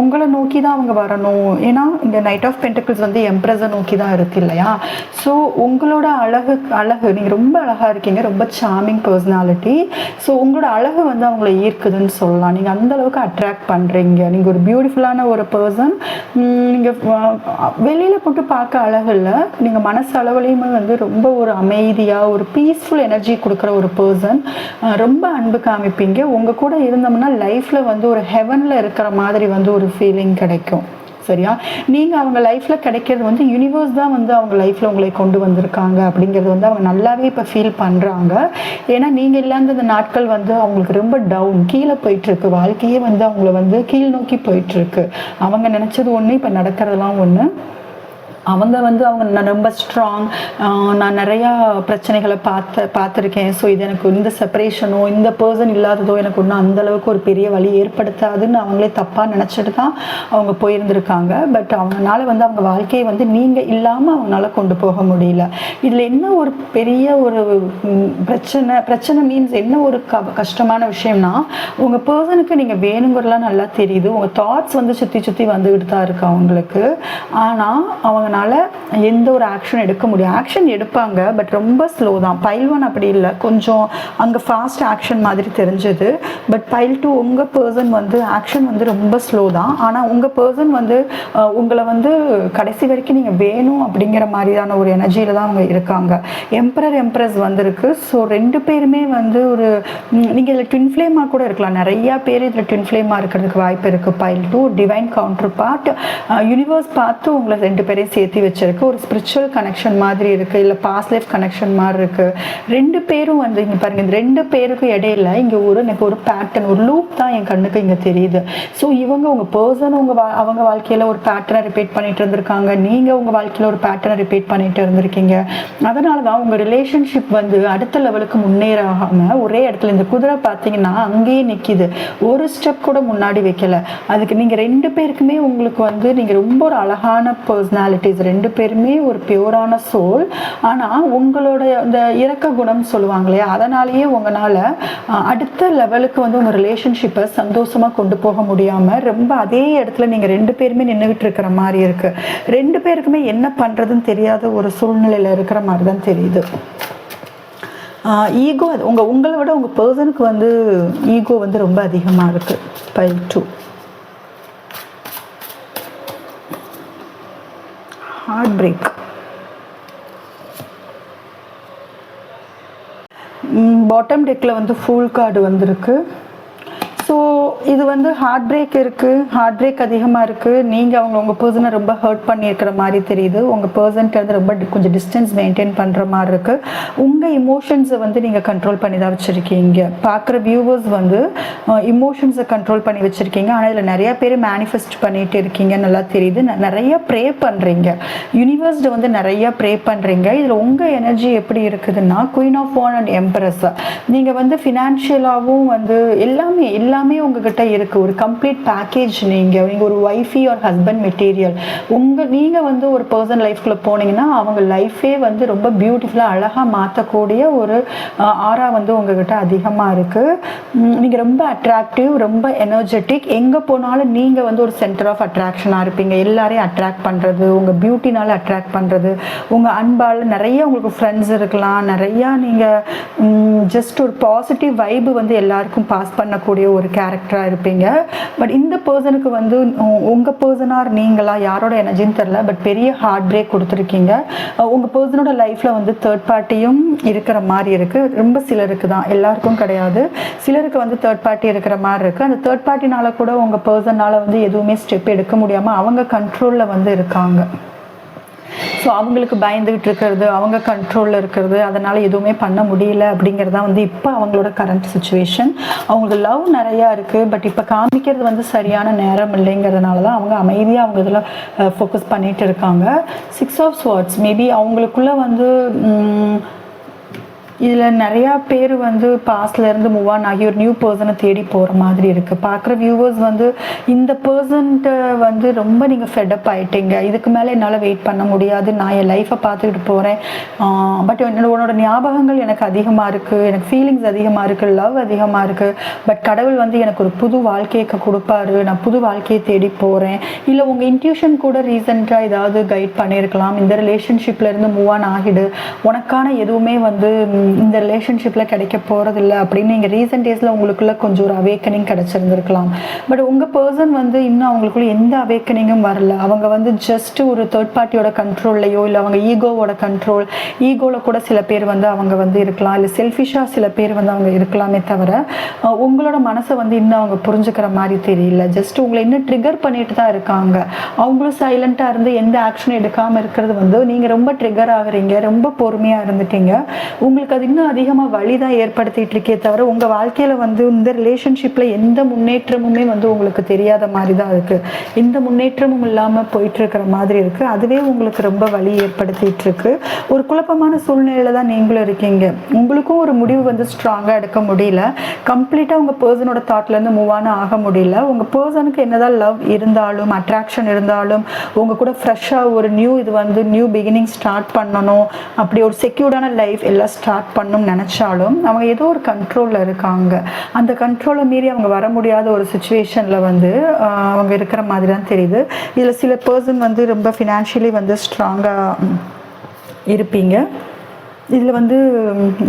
உங்களை நோக்கி தான் அவங்க வரணும். ஏன்னா இந்த நைட் ஆஃப் பென்டக்கிள்ஸ் வந்து எம்ப்ரஸை நோக்கி தான் இருக்குது இல்லையா? ஸோ உங்களோட அழகு நீங்கள் ரொம்ப அழகாக இருக்கீங்க, ரொம்ப சார்மிங் பர்சனாலிட்டி. ஸோ உங்களோட அழகு வந்து அவங்கள ஈர்க்குதுன்னு சொல்லலாம். நீங்கள் அந்தளவுக்கு அட்ராக்ட் பண்ணுறீங்க. நீங்கள் ஒரு பியூட்டிஃபுல்லான ஒரு பர்சன். நீங்கள் வெளியில் போட்டு பார்க்க அழகு இல்லை, நீங்கள் மனசு அளவுலையுமே வந்து ரொம்ப ஒரு அமைதியாக ஒரு பீஸ்ஃபுல் எனர்ஜி கொடுக்குற ஒரு பர்சன். ரொம்ப அன்பு காமிப்பீங்க. உங்கள் கூட இருந்தோம்னா லைஃப்பில் வந்து ஒரு ஹெவனில் இருக்கிற மாதிரி வந்து ஒரு ஃபீலிங் கிடைக்கும். சரியா? நீங்கள் அவங்க லைஃப்பில் கிடைக்கிறது வந்து யூனிவர்ஸ் தான் வந்து அவங்க லைஃப்பில் உங்களை கொண்டு வந்திருக்காங்க அப்படிங்கிறது வந்து அவங்க நல்லாவே இப்போ ஃபீல் பண்ணுறாங்க. ஏன்னா நீங்கள் இல்லாத இந்த நாட்கள் வந்து அவங்களுக்கு ரொம்ப டவுன், கீழே போயிட்டுருக்கு. வாழ்க்கையே வந்து அவங்கள வந்து கீழ் நோக்கி போயிட்டுருக்கு. அவங்க நினச்சது ஒன்று, இப்போ நடக்கிறதெல்லாம் ஒன்று. அவங்க வந்து நான் ரொம்ப ஸ்ட்ராங், நான் நிறையா பிரச்சனைகளை பார்த்துருக்கேன். ஸோ இது எனக்கு இந்த செப்பரேஷனோ இந்த பர்சன் இல்லாததோ எனக்கு ஒன்றும் அந்தளவுக்கு ஒரு பெரிய வழி ஏற்படுத்தாதுன்னு அவங்களே தப்பாக நினச்சிட்டு தான் அவங்க போயிருந்துருக்காங்க. பட் அவங்களால வந்து அவங்க வாழ்க்கையை வந்து நீங்கள் இல்லாமல் அவங்களால கொண்டு போக முடியல. இதில் என்ன ஒரு பெரிய ஒரு பிரச்சனை மீன்ஸ் என்ன ஒரு கஷ்டமான விஷயம்னா, உங்கள் பர்சனுக்கு நீங்கள் வேணுங்கிறலாம் நல்லா தெரியுது. உங்கள் தாட்ஸ் வந்து சுற்றி வந்துக்கிட்டு தான் இருக்கு அவங்களுக்கு. ஆனால் அவங்க எந்த ஒரு ஆக்ஷன் எடுக்க முடியும். ஆக்ஷன் எடுப்பாங்க, பட் ரொம்ப ஸ்லோ தான். பைல் 1 அப்படி இல்லை, கொஞ்சம் அங்கே ஃபாஸ்ட் ஆக்ஷன் மாதிரி தெரிஞ்சது. பட் பைல் 2 உங்கள் பர்சன் வந்து ஆக்ஷன் வந்து ரொம்ப ஸ்லோ தான். ஆனால் உங்கள் பர்சன் வந்து உங்களை வந்து கடைசி வரைக்கும் நீங்கள் வேணும் அப்படிங்கிற மாதிரியான ஒரு எனர்ஜியில் தான் அவங்க இருக்காங்க. எம்ப்ரஸ் வந்திருக்கு. ஸோ 2 பேருமே வந்து ஒரு நீங்கள் இதில் ட்வின் ஃப்ளேமாக கூட இருக்கலாம். நிறையா பேர் இதில் ட்வின் ஃப்ளேமாக இருக்கிறதுக்கு வாய்ப்பு இருக்குது. Pile 2 divine counterpart, universe பார்த்து உங்களை 2 பேரையும் சேர்த்து வச்சிருக்கு. ஒரு ஸ்பிரிச்சுவல் கனெக்ஷன் மாதிரி இருக்குது, இல்லை பாஸ்ட் லைஃப் கனெக்ஷன் மாதிரி இருக்குது. 2 பேரும் வந்து இங்கே பாருங்கள், இந்த 2 பேருக்கும் இடையில இங்கே எனக்கு ஒரு பேட்டர்ன், ஒரு லூப் தான் என் கண்ணுக்கு இங்கே தெரியுது. ஸோ இவங்க உங்கள் பர்சன் அவங்க வாழ்க்கையில் ஒரு பேட்டர்னை ரிப்பீட் பண்ணிட்டு இருந்திருக்காங்க, நீங்கள் உங்கள் வாழ்க்கையில் ஒரு பேட்டர்னை ரிப்பீட் பண்ணிட்டு இருந்திருக்கீங்க. அதனால தான் உங்கள் ரிலேஷன்ஷிப் வந்து அடுத்த லெவலுக்கு முன்னேறாமல் ஒரே இடத்துல, இந்த குதிரை பார்த்தீங்கன்னா அங்கேயே நிற்கிது, ஒரு ஸ்டெப் கூட முன்னாடி வைக்கல. அதுக்கு நீங்கள் 2 பேருக்குமே உங்களுக்கு வந்து நீங்கள் ரொம்ப ஒரு அழகான பர்சனாலிட்டிஸ், 2 பேருமே ஒரு பியூரான சோல். ஆனால் உங்களோட இந்த இரக்க குணம் சொல்லுவாங்க இல்லையா, அதனாலேயே உங்களால் அடுத்த லெவலுக்கு வந்து உங்கள் ரிலேஷன்ஷிப்பை சந்தோஷமாக கொண்டு போக முடியாமல் ரொம்ப அதே இடத்துல நீங்கள் 2 பேருமே நின்றுக்கிட்டு இருக்கிற மாதிரி இருக்குது. 2 பேருக்குமே என்ன பண்ணுறதுன்னு தெரியாத ஒரு சூழ்நிலையில் இருக்கிற மாதிரி தான் தெரியுது. ஈகோ உங்களை விட உங்கள் பர்சனுக்கு வந்து ஈகோ வந்து ரொம்ப அதிகமாக இருக்குது. Pile 2 heartbreak. பாட்டம் டெக்கில் வந்து ஃபுல் கார்டு வந்திருக்கு. ஸோ இது வந்து ஹார்ட் பிரேக் இருக்குது, ஹார்ட் பிரேக் அதிகமாக இருக்குது. நீங்கள் உங்கள் பர்சனை ரொம்ப ஹர்ட் பண்ணியிருக்கிற மாதிரி தெரியுது. உங்கள் பர்சன்ட்டு ரொம்ப கொஞ்சம் டிஸ்டன்ஸ் மெயின்டைன் பண்ணுற மாதிரி இருக்குது. உங்கள் இமோஷன்ஸை வந்து நீங்கள் கண்ட்ரோல் பண்ணி தான் வச்சுருக்கீங்க. பார்க்குற வியூவர்ஸ் வந்து இமோஷன்ஸை கண்ட்ரோல் பண்ணி வச்சுருக்கீங்க. ஆனால் இதில் நிறையா பேர் மேனிஃபெஸ்ட் பண்ணிகிட்டு இருக்கீங்க, நல்லா தெரியுது. நிறைய ப்ரே பண்ணுறீங்க, யூனிவர்ஸ்ட வந்து நிறையா ப்ரே பண்ணுறீங்க. இதில் உங்கள் எனர்ஜி எப்படி இருக்குதுன்னா குயின் ஆஃப் வான் அண்ட் எம்பரஸ். நீங்கள் வந்து ஃபினான்ஷியலாகவும் வந்து எல்லாமே உங்ககிட்ட இருக்குது. ஒரு கம்ப்ளீட் பேக்கேஜ். நீங்கள் ஒரு ஒய்ஃபி ஒரு ஹஸ்பண்ட் மெட்டீரியல். நீங்கள் வந்து ஒரு பர்சன் லைஃப்குள்ளே போனீங்கன்னா அவங்க லைஃபே வந்து ரொம்ப பியூட்டிஃபுல்லாக அழகாக மாற்றக்கூடிய ஒரு ஆரா வந்து உங்ககிட்ட அதிகமாக இருக்குது. நீங்கள் ரொம்ப அட்ராக்டிவ், ரொம்ப எனர்ஜெட்டிக். எங்கே போனாலும் நீங்கள் வந்து ஒரு சென்டர் ஆஃப் அட்ராக்ஷனாக இருப்பீங்க. எல்லாரையும் அட்ராக்ட் பண்ணுறது, உங்கள் பியூட்டினால் அட்ராக்ட் பண்ணுறது, உங்கள் அன்பால் நிறைய உங்களுக்கு ஃப்ரெண்ட்ஸ் இருக்கலாம். நிறையா நீங்கள் ஜஸ்ட் ஒரு பாசிட்டிவ் வைபு வந்து எல்லாருக்கும் பாஸ் பண்ணக்கூடிய ஒரு கேரக்டராக இருப்பீங்க. பட் இந்த பர்சனுக்கு வந்து உங்கள் பர்சனாக நீங்களா யாரோட எனர்ஜின்னு தெரில, பட் பெரிய ஹார்ட் பிரேக் கொடுத்துருக்கீங்க. உங்கள் பர்சனோட லைஃப்பில் வந்து தேர்ட் பார்ட்டியும் இருக்கிற மாதிரி இருக்குது. ரொம்ப சிலருக்கு தான், எல்லாருக்கும் கிடையாது. சிலருக்கு வந்து தேர்ட் பார்ட்டி இருக்கிற மாதிரி இருக்குது. அந்த தேர்ட் பார்ட்டினால கூட உங்கள் பர்சனால் வந்து எதுவுமே ஸ்டெப் எடுக்க முடியாமல் அவங்க கண்ட்ரோலில் வந்து இருக்காங்க. ஸோ அவங்களுக்கு பயந்துகிட்டு இருக்கிறது, அவங்க கண்ட்ரோலில் இருக்கிறது, அதனால் எதுவுமே பண்ண முடியல அப்படிங்கிறதான் வந்து இப்போ அவங்களோட கரண்ட் சுச்சுவேஷன். அவங்களுக்கு லவ் நிறையா இருக்குது, பட் இப்போ காமிக்கிறது வந்து சரியான நேரம் இல்லைங்கிறதுனால தான் அவங்க அமைதியாக அவங்க இதில் ஃபோக்கஸ் பண்ணிகிட்டு இருக்காங்க. 6 ஆஃப் ஸ்வார்ட்ஸ். மேபி அவங்களுக்குள்ளே வந்து இதில் நிறையா பேர் வந்து பாஸ்ட்லேருந்து மூவ் ஆன் ஆகி ஒரு நியூ பர்சனை தேடி போகிற மாதிரி இருக்குது. பார்க்குற வியூவர்ஸ் வந்து இந்த பர்சன்ட்ட வந்து ரொம்ப நீங்கள் ஃபெடப் ஆகிட்டீங்க. இதுக்கு மேலே என்னால் வெயிட் பண்ண முடியாது, நான் என் லைஃப்பை பார்த்துக்கிட்டு போகிறேன். பட் உன்னோட ஞாபகங்கள் எனக்கு அதிகமாக இருக்குது, எனக்கு ஃபீலிங்ஸ் அதிகமாக இருக்குது, லவ் அதிகமாக இருக்குது. பட் கடவுள் வந்து எனக்கு ஒரு புது வாழ்க்கையை கொடுப்பாரு, நான் புது வாழ்க்கையை தேடி போகிறேன். இல்லை உங்கள் இன்ட்யூஷன் கூட ரீசெண்டாக ஏதாவது கைட் பண்ணியிருக்கலாம். இந்த ரிலேஷன்ஷிப்லேருந்து மூவ் ஆன் ஆகிடு, உனக்கான எதுவுமே வந்து இந்த ரிலேஷன்ஷிப்பில் கிடைக்க போகிறதில்ல அப்படின்னு நீங்கள் ரீசெண்ட் டேஸில் உங்களுக்குள்ள கொஞ்சம் ஒரு அவேக்கனிங் கிடச்சிருந்துருக்கலாம். பட் உங்கள் பர்சன் வந்து இன்னும் அவங்களுக்குள்ள எந்த அவேக்கனிங்கும் வரல. அவங்க வந்து ஜஸ்ட் ஒரு தேர்ட் பார்ட்டியோட கண்ட்ரோல்லையோ இல்லை அவங்க ஈகோவோட ஈகோவில் கூட சில பேர் வந்து அவங்க வந்து இருக்கலாம், இல்லை செல்ஃபிஷாக சில பேர் வந்து அவங்க இருக்கலாமே தவிர உங்களோட மனசை வந்து இன்னும் அவங்க புரிஞ்சுக்கிற மாதிரி தெரியல. ஜஸ்ட் உங்களை இன்னும் ட்ரிகர் பண்ணிட்டு தான் இருக்காங்க. அவங்களும் சைலண்ட்டாக இருந்து எந்த ஆக்ஷனும் எடுக்காமல் இருக்கிறது வந்து நீங்கள் ரொம்ப ட்ரிகர் ஆகுறீங்க, ரொம்ப பொறுமையாக இருந்துட்டீங்க. உங்களுக்கு அது இன்னும் அதிகமாக வழி தான் ஏற்படுத்திட்டு இருக்கே தவிர உங்கள் வாழ்க்கையில் வந்து இந்த ரிலேஷன்ஷிப்பில் எந்த முன்னேற்றமுமே வந்து உங்களுக்கு தெரியாத மாதிரி தான் இருக்குது. எந்த முன்னேற்றமும் இல்லாமல் போயிட்டுருக்கிற மாதிரி இருக்குது. அதுவே உங்களுக்கு ரொம்ப வழி ஏற்படுத்திட்டு இருக்கு. ஒரு குழப்பமான சூழ்நிலையில் தான் நீங்களும் இருக்கீங்க. உங்களுக்கும் ஒரு முடிவு வந்து ஸ்ட்ராங்காக எடுக்க முடியல. கம்ப்ளீட்டாக உங்கள் பர்சனோட தாட்லேருந்து மூவ் ஆக முடியல. உங்கள் பர்சனுக்கு என்னதான் லவ் இருந்தாலும் அட்ராக்ஷன் இருந்தாலும் உங்கள் கூட ஃப்ரெஷ்ஷாக ஒரு இது வந்து நியூ பிகினிங் ஸ்டார்ட் பண்ணணும், அப்படி ஒரு செக்யூர்டான லைஃப் எல்லாம் ஸ்டார்ட் பண்ணணும்னு நினச்சாலும் அவங்க ஏதோ ஒரு கண்ட்ரோலில் இருக்காங்க. அந்த கண்ட்ரோலை மீறி அவங்க வர முடியாத ஒரு சுச்சுவேஷனில் வந்து அவங்க இருக்கிற மாதிரி தான் தெரியுது. இதில் சில பர்சன் வந்து ரொம்ப ஃபினான்ஷியலி வந்து ஸ்ட்ராங்காக இருப்பீங்க. இதில் வந்து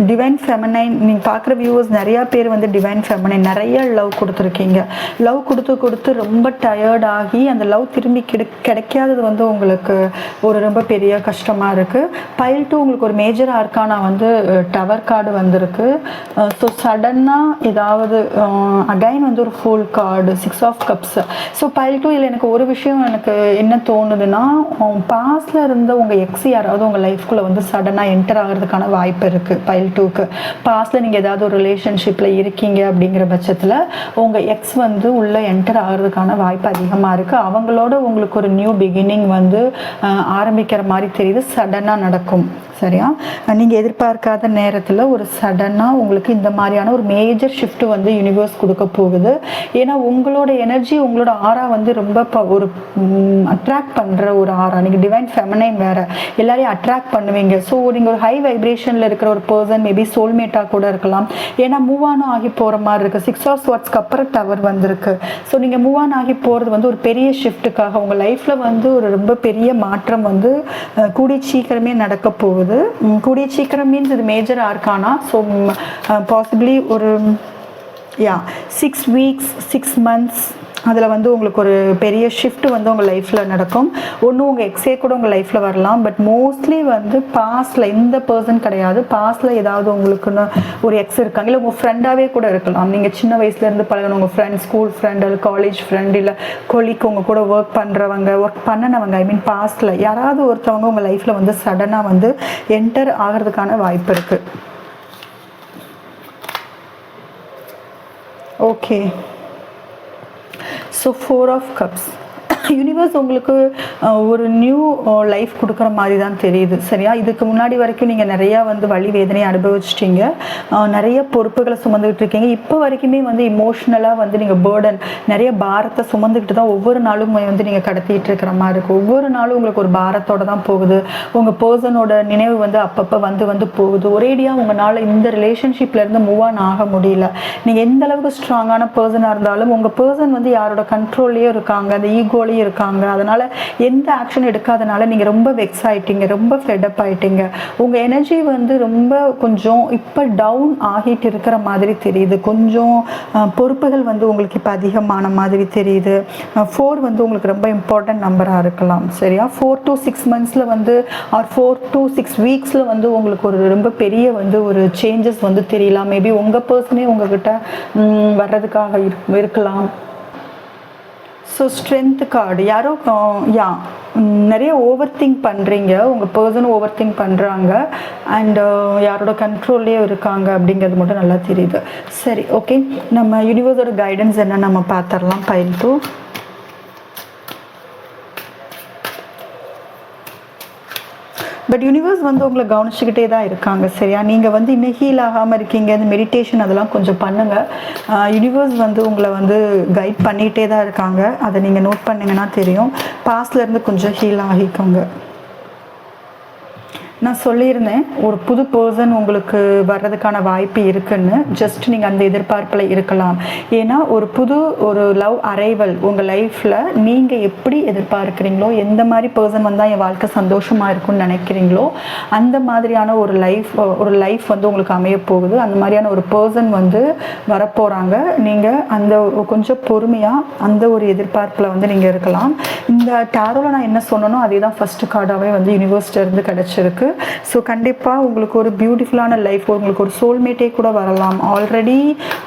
டிவைன் ஃபெமனைன் நீங்கள் பார்க்குற வியூவர்ஸ் நிறையா பேர் வந்து டிவைன் ஃபெமனைன் நிறைய லவ் கொடுத்துருக்கீங்க. லவ் கொடுத்து ரொம்ப டயர்டாகி அந்த லவ் திரும்பி கிடைக்காதது வந்து உங்களுக்கு ஒரு ரொம்ப பெரிய கஷ்டமாக இருக்குது. பைல் 2 உங்களுக்கு ஒரு மேஜர் ஆர்க்கானா வந்து டவர் கார்டு வந்திருக்கு. ஸோ சடனாக ஏதாவது அகைன் வந்து ஒரு full card 6 of cups. So pile 2 இதில் எனக்கு ஒரு விஷயம் எனக்கு என்ன தோணுதுன்னா, பாஸ்டில் இருந்த உங்கள் எக்ஸ் யாராவது உங்கள் லைஃப்குள்ளே வந்து சடனாக என்டர் ஆகிறது வாய்ப்பு இருக்கு. பைல் 2க்கு பாஸ்ட்ல நீங்க ஏதாவது ஒரு ரிலேஷன்ஷிப்ல இருக்கீங்க அப்படிங்கிற பட்சத்துல உங்க எக்ஸ் வந்து உள்ள என்டர் ஆகிறதுக்கான வாய்ப்பு அதிகமா இருக்கு. அவங்களோட உங்களுக்கு ஒரு நியூ பிகினிங் வந்து ஆரம்பிக்கிற மாதிரி தெரியுது. சடனா நடக்கும். சரியா? நீங்கள் எதிர்பார்க்காத நேரத்தில் ஒரு சடனாக உங்களுக்கு இந்த மாதிரியான ஒரு மேஜர் ஷிஃப்ட் வந்து யூனிவர்ஸ் கொடுக்க போகுது. ஏன்னா உங்களோட எனர்ஜி உங்களோட ஆரா வந்து ரொம்ப ஒரு அட்ராக்ட் பண்ணுற ஒரு ஆரா. நீங்கள் டிவைன் ஃபெமனைன் வேறு, எல்லாரையும் அட்ராக்ட் பண்ணுவீங்க. ஸோ நீங்கள் ஒரு ஹை வைப்ரேஷனில் இருக்கிற ஒரு பர்சன், மேபி சோல்மேட்டாக கூட இருக்கலாம். ஏன்னா மூவ் ஆன் ஆகி போகிற மாதிரி இருக்குது. 6 ஆஃப் ஸ்வார்ட்ஸ்க்கு அப்புறம் டவர் வந்திருக்கு. ஸோ நீங்கள் மூவ் ஆன் ஆகி போகிறது வந்து ஒரு பெரிய ஷிஃப்ட்டுக்காக உங்கள் லைஃப்பில் வந்து ஒரு ரொம்ப பெரிய மாற்றம் வந்து கூடி சீக்கிரமே நடக்க போகுது. சொல்லுது. கூடிய சீக்கிரம் மீன்ஸ் இது மேஜர் ஆர்கானா. ஸோ பாசிபிளி ஒரு 6 வீக்ஸ் 6 மந்த்ஸ் அதில் வந்து உங்களுக்கு ஒரு பெரிய ஷிஃப்ட் வந்து உங்கள் லைஃப்பில் நடக்கும். ஒன்றும் உங்கள் எக்ஸே கூட உங்கள் லைஃப்பில் வரலாம். பட் மோஸ்ட்லி வந்து பாஸ்டில் இந்த பர்சன் கிடையாது, பாஸ்டில் ஏதாவது உங்களுக்குன்னு ஒரு எக்ஸ் இருக்காங்க, இல்லை உங்கள் ஃப்ரெண்டாகவே கூட இருக்கலாம். நீங்கள் சின்ன வயசுலேருந்து பழகின உங்கள் ஃப்ரெண்ட், ஸ்கூல் ஃப்ரெண்ட், இல்லை காலேஜ் ஃப்ரெண்ட், இல்லை கொலிக்கு உங்கள் கூட ஒர்க் பண்ணுறவங்க, ஒர்க் பண்ணினவங்க, ஐ மீன் பாஸ்டில் யாராவது ஒருத்தவங்க உங்கள் லைஃப்பில் வந்து சடனாக வந்து என்டர் ஆகிறதுக்கான வாய்ப்பு இருக்குது. Okay, so 4 of cups. Universe உங்களுக்கு ஒரு நியூ லைஃப் கொடுக்குற மாதிரி தான் தெரியுது, சரியா? இதுக்கு முன்னாடி வரைக்கும் நீங்கள் நிறையா வந்து வலி வேதனையை அனுபவிச்சிட்டிங்க, நிறைய பொறுப்புகளை சுமந்துக்கிட்டு இருக்கீங்க. இப்போ வரைக்குமே வந்து இமோஷ்னலாக வந்து நீங்கள் பேர்டன், நிறைய பாரத்தை சுமந்துக்கிட்டு தான் ஒவ்வொரு நாளும் வந்து நீங்கள் கடத்திட்டு இருக்கிற மாதிரி இருக்குது. ஒவ்வொரு நாளும் உங்களுக்கு ஒரு பாரத்தோடு தான் போகுது. உங்கள் பர்சனோட நினைவு வந்து அப்பப்போ வந்து போகுது. ஒரேடியாக உங்களால் இந்த ரிலேஷன்ஷிப்லேருந்து மூவ் ஆன் ஆக முடியல. நீங்கள் எந்த அளவுக்கு ஸ்ட்ராங்கான பர்சனாக இருந்தாலும் உங்கள் பர்சன் வந்து யாரோட கண்ட்ரோல்லையும் இருக்காங்க, அந்த ஈகோலையும் இருக்காங்க. அதனால எந்த ஆக்ஷன் எடுக்காதனால நீங்க ரொம்ப வெக்ஸ் ஆயிட்டீங்க, ரொம்ப ஃபெடப் ஆயிட்டீங்க. உங்க எனர்ஜி வந்து ரொம்ப கொஞ்சம் இப்ப டவுன் ஆகிட்டு இருக்கிற மாதிரி தெரியுது. கொஞ்சம் பொறுப்புகள் வந்து உங்களுக்கு இப்ப அதிகமான மாதிரி தெரியுது. 4 வந்து உங்களுக்கு ரொம்ப இம்பார்ட்டன்ட் நம்பரா இருக்கலாம், சரியா? 4 to 6 monthsல வந்து ஆர் 4 to 6 weeksல வந்து உங்களுக்கு ஒரு ரொம்ப பெரிய வந்து ஒரு சேஞ்சஸ் வந்து தெரியலாம். மேபி உங்க பர்சனே உங்ககிட்ட வர்றதுக்காக இருக்கலாம். ஸோ ஸ்ட்ரென்த் கார்டு, யாரோ நிறைய ஓவர் திங்க் பண்ணுறீங்க, உங்கள் பர்சனும் ஓவர் திங்க் பண்ணுறாங்க, அண்ட் யாரோட கண்ட்ரோல்லே இருக்காங்க அப்படிங்கிறது மட்டும் நல்லா தெரியுது. சரி, ஓகே, நம்ம யூனிவர்ஸோட கைடன்ஸ் என்ன நம்ம பார்த்துடலாம். பைல் 2. பட் யூனிவர்ஸ் வந்து உங்களை கவனிச்சுக்கிட்டே தான் இருக்காங்க, சரியா? நீங்கள் வந்து இன்னும் ஹீல் ஆகாமல் இருக்கீங்க, இந்த மெடிடேஷன் அதெல்லாம் கொஞ்சம் பண்ணுங்கள். யூனிவர்ஸ் வந்து உங்களை வந்து கைட் பண்ணிகிட்டே தான் இருக்காங்க. அதை நீங்கள் நோட் பண்ணிங்கன்னா தெரியும். பாஸ்ட்லேருந்து கொஞ்சம் ஹீல் ஆகிக்கோங்க. நான் சொல்லியிருந்தேன் ஒரு புது பர்சன் உங்களுக்கு வர்றதுக்கான வாய்ப்பு இருக்குன்னு. ஜஸ்ட் நீங்கள் அந்த எதிர்பார்ப்பில் இருக்கலாம். ஏன்னா ஒரு லவ் அரைவல் உங்கள் லைஃப்பில் நீங்கள் எப்படி எதிர்பார்க்குறீங்களோ, எந்த மாதிரி பர்சன் வந்தால் என் வாழ்க்கை சந்தோஷமாக இருக்கும்னு நினைக்கிறீங்களோ அந்த மாதிரியான ஒரு லைஃப் வந்து உங்களுக்கு அமைய போகுது. அந்த மாதிரியான ஒரு பர்சன் வந்து வரப்போகிறாங்க. நீங்கள் அந்த கொஞ்சம் பொறுமையாக அந்த ஒரு எதிர்பார்ப்பில் வந்து நீங்கள் இருக்கலாம். இந்த டாரோவில் நான் என்ன சொன்னனோ அதே தான் ஃபஸ்ட்டு கார்டாகவே வந்து யூனிவர்ஸ்லேருந்து கிடச்சிருக்கு. ஸோ கண்டிப்பாக உங்களுக்கு ஒரு பியூட்டிஃபுல்லான லைஃப், உங்களுக்கு ஒரு சோல்மேட்டே கூட வரலாம். ஆல்ரெடி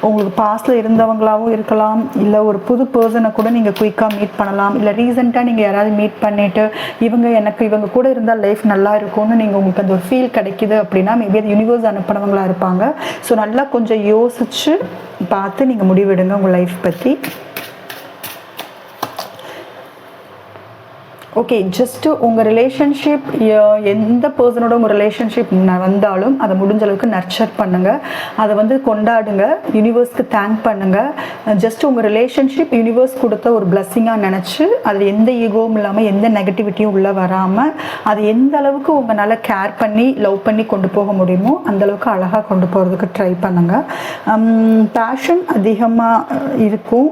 உங்களுக்கு பாஸ்டில் இருந்தவங்களாகவும் இருக்கலாம், இல்லை ஒரு புது பர்சனை கூட நீங்கள் குயிக்காக மீட் பண்ணலாம், இல்லை ரீசெண்டாக நீங்கள் யாராவது மீட் பண்ணிவிட்டு இவங்க கூட இருந்தால் லைஃப் நல்லா இருக்கும்னு நீங்கள் உங்களுக்கு அந்த ஒரு ஃபீல் கிடைக்கிது அப்படின்னா மேபி அது யூனிவர்ஸ் அனுப்பினவங்களாக இருப்பாங்க. ஸோ நல்லா கொஞ்சம் யோசித்து பார்த்து நீங்கள் முடிவெடுங்க உங்கள் லைஃப் பற்றி. ஓகே, ஜஸ்ட்டு உங்கள் ரிலேஷன்ஷிப் எந்த பர்சனோட உங்கள் ரிலேஷன்ஷிப் வந்தாலும் அதை முடிஞ்ச அளவுக்கு நர்ச்சர் பண்ணுங்கள், அதை வந்து கொண்டாடுங்க, யூனிவர்ஸ்க்கு தேங்க் பண்ணுங்கள். ஜஸ்ட் உங்கள் ரிலேஷன்ஷிப் யூனிவர்ஸ் கொடுத்த ஒரு பிளஸ்ஸிங்காக நினச்சி அதில் எந்த ஈகோவும் இல்லாமல் எந்த நெகட்டிவிட்டியும் உள்ளே வராமல் அது எந்த அளவுக்கு உங்களால் கேர் பண்ணி லவ் பண்ணி கொண்டு போக முடியுமோ அந்தளவுக்கு அழகாக கொண்டு போகிறதுக்கு ட்ரை பண்ணுங்கள். பேஷன் அதிகமாக இருக்கும்.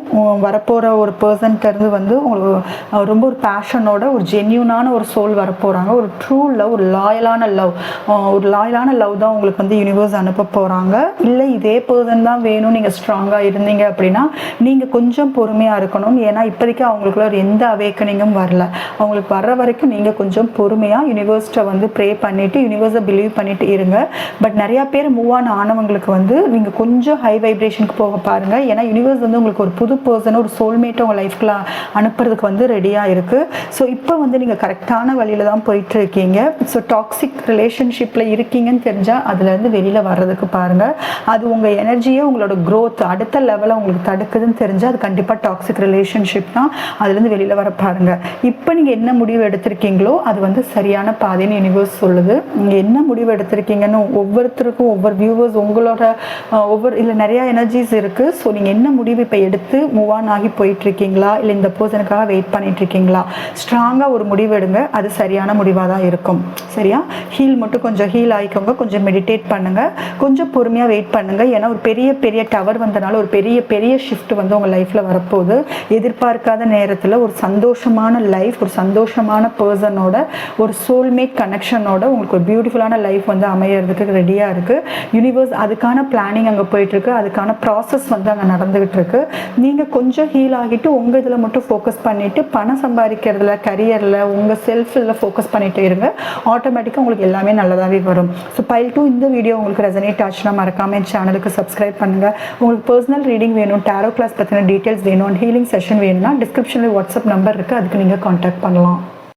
வரப்போகிற ஒரு பர்சன்கிட்டருந்து வந்து உங்களுக்கு ரொம்ப ஒரு பேஷனோட ஒரு ஜென்யூனான ஒரு சோல் வரப்போகிறாங்க. ஒரு ட்ரூ லவ், ஒரு லாயலான லவ் தான் உங்களுக்கு வந்து யூனிவர்ஸ் அனுப்ப போகிறாங்க. இல்லை இதே பர்சன் தான் வேணும், நீங்கள் ஸ்ட்ராங்காக இருந்தீங்க அப்படின்னா நீங்கள் கொஞ்சம் பொறுமையாக இருக்கணும். ஏன்னா இப்போதைக்கு அவங்களுக்குள்ள ஒரு எந்த அவேக்கனிங்கும் வரல. அவங்களுக்கு வர்ற வரைக்கும் நீங்கள் கொஞ்சம் பொறுமையாக யூனிவர்ஸ்ட்டை வந்து ப்ரே பண்ணிவிட்டு யூனிவர்ஸை பிலீவ் பண்ணிவிட்டு இருங்க. பட் நிறையா பேர் மூவ் ஆனவங்களுக்கு வந்து நீங்கள் கொஞ்சம் ஹை வைப்ரேஷனுக்கு போக பாருங்கள். ஏன்னா யூனிவர்ஸ் வந்து உங்களுக்கு ஒரு புது பர்சனை, ஒரு சோல்மேட்டை உங்கள் லைஃப்ல அனுப்புறதுக்கு வந்து ரெடியாக இருக்குது. ஸோ இப்போ வந்து நீங்கள் கரெக்டான வழியில் தான் போயிட்டுருக்கீங்க. ஸோ டாக்ஸிக் ரிலேஷன்ஷிப்பில் இருக்கீங்கன்னு தெரிஞ்சால் அதுலேருந்து வெளியில் வர்றதுக்கு பாருங்கள். அது உங்கள் எனர்ஜியை, உங்களோட க்ரோத் அடுத்த லெவலில் உங்களுக்கு தடுக்குதுன்னு தெரிஞ்சால் அது கண்டிப்பாக டாக்ஸிக் ரிலேஷன்ஷிப் தான். அதுலேருந்து வெளியில் வர பாருங்கள். இப்போ நீங்கள் என்ன முடிவு எடுத்திருக்கீங்களோ அது வந்து சரியான பாதைன்னு யூனிவர்ஸ் சொல்லுது. நீங்கள் என்ன முடிவு எடுத்திருக்கீங்கன்னு ஒவ்வொருத்தருக்கும் ஒவ்வொரு வியூவர்ஸ் உங்களோட இல்லை நிறையா எனர்ஜிஸ் இருக்குது. ஸோ நீங்கள் என்ன முடிவு இப்போ எடுத்து மூவ் ஆன் ஆகி போயிட்டுருக்கீங்களா, இல்லை இந்த பர்சனுக்காக வெயிட் பண்ணிகிட்ருக்கீங்களா? ஸ்ட்ராங் ஸ்ட்ராங்காக ஒரு முடிவு எடுங்க, அது சரியான முடிவாக தான் இருக்கும். சரியா? ஹீல் மட்டும் கொஞ்சம் ஹீல் ஆகிக்கோங்க, கொஞ்சம் மெடிடேட் பண்ணுங்கள், கொஞ்சம் பொறுமையாக வெயிட் பண்ணுங்கள். ஏன்னா ஒரு பெரிய பெரிய டவர் வந்தனால ஒரு பெரிய பெரிய ஷிஃப்ட் வந்து உங்கள் லைஃப்பில் வரப்போகுது. எதிர்பார்க்காத நேரத்தில் ஒரு சந்தோஷமான லைஃப், ஒரு சந்தோஷமான பர்சனோட, ஒரு சோல்மேட் கனெக்ஷனோட உங்களுக்கு ஒரு பியூட்டிஃபுல்லான லைஃப் வந்து அமையறதுக்கு ரெடியாக இருக்குது. யூனிவர்ஸ் அதுக்கான பிளானிங் அங்கே போயிட்டுருக்கு, அதுக்கான ப்ராசஸ் வந்து அங்கே நடந்துகிட்டு இருக்கு. நீங்கள் கொஞ்சம் ஹீல் ஆகிட்டு உங்கள் இதில் மட்டும் ஃபோக்கஸ் பண்ணிவிட்டு பணம் சம்பாதிக்கிறதுல, கரியரில், உங்கள் செல்ஃபில் ஃபோக்கஸ் பண்ணிகிட்டே இருங்க. ஆட்டோமேட்டிக்காக உங்களுக்கு எல்லாமே நல்லதாகவே வரும். ஸோ பைல் 2 இந்த வீடியோ உங்களுக்கு ரெசனேட் ஆச்சுன்னா மறக்காமல் என் சேனலுக்கு சப்ஸ்கிரைப் பண்ணுங்கள். உங்களுக்கு பர்சனல் ரீடிங் வேணும், டாரோ கிளாஸ் பற்றின டீட்டெயில்ஸ் வேணும், ஹீலிங் செஷன் வேணும்னா டிஸ்கிரிப்ஷனில் வாட்ஸ்அப் நம்பர் இருக்குது, அதுக்கு நீங்கள் காண்டாக்ட் பண்ணலாம்.